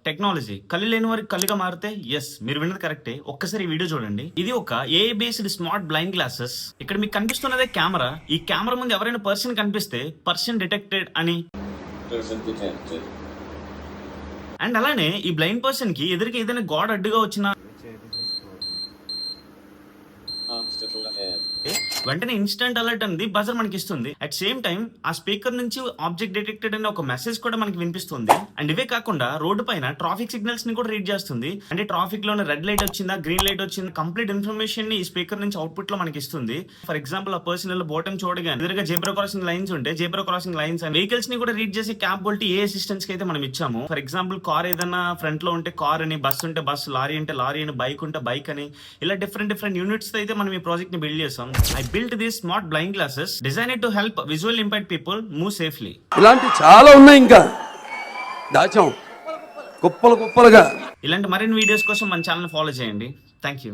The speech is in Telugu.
టెక్నాలజీ కళ్ళు లేని వారికి కళ్ళుగా మారితే ఎస్ మీరు విన్నది కరెక్టే. ఒక్కసారి ఈ వీడియో చూడండి. ఇది ఒక AI based smart blind glasses. ఇక్కడ మీకు కనిపిస్తున్నదే కెమెరా. ఈ కెమెరా ముందు ఎవరైనా పర్సన్ కనిపిస్తే పర్సన్ డిటెక్టెడ్ అని, అండ్ అలానే ఈ బ్లైండ్ పర్సన్ కి ఎదురుకి ఏదైనా గాడ్ అడ్డుగా వచ్చినా వెంటనే ఇన్స్టెంట్ అలర్ట్ అనేది బజర్ మనకి ఇస్తుంది. అట్ సేమ్ టైం ఆ స్పీకర్ నుంచి ఆబ్జెక్ట్ డిటెక్టెడ్ అనే ఒక మెసేజ్ కూడా మనకి వినిపిస్తుంది. అండ్ ఇవే కాకుండా రోడ్డు పైన ట్రాఫిక్ సిగ్నల్స్ ని కూడా రీడ్ చేస్తుంది. అంటే ట్రాఫిక్ లోనే రెడ్ లైట్ వచ్చిందా, గ్రీన్ లైట్ వచ్చిందా, కంప్లీట్ ఇన్ఫర్మేషన్ ని ఈ స్పీకర్ నుంచి అవుట్పుట్ లో మనకి ఇస్తుంది. ఫర్ ఎగ్జాంపుల్ ఆ పర్సన్ బోటం చూడగానే ఎదురుగా జేబ్రా క్రాసింగ్ లైన్స్ ఉంటే zebra crossing lines and vehicles ని కూడా రీడ్ చేసే క్యాపబిలిటీ ఏ అసిస్టెంట్స్ కి అయితే మనం ఇచ్చాము. ఫర్ ఎగ్జాంపుల్ కార్ ఏదైనా ఫ్రంట్ లో ఉంటే కార్ అని, బస్ ఉంటే బస్, లారీ అంటే లారీ అని, బైక్ ఉంటే బైక్ అని, ఇలా డిఫరెంట్ యూనిట్స్ అయితే మనం ఈ ప్రాజెక్ట్ ని బిల్డ్ చేసాం. I built these smart blind glasses designed to help visually impaired people move safely. ఇలాంటి చాలా ఉన్నాయి, ఇంకా దాచాం కుప్పలుగా. ఇలాంటి మరిన్ని వీడియోస్ కోసం మన ఛానల్ ఫాలో చేయండి. Thank you.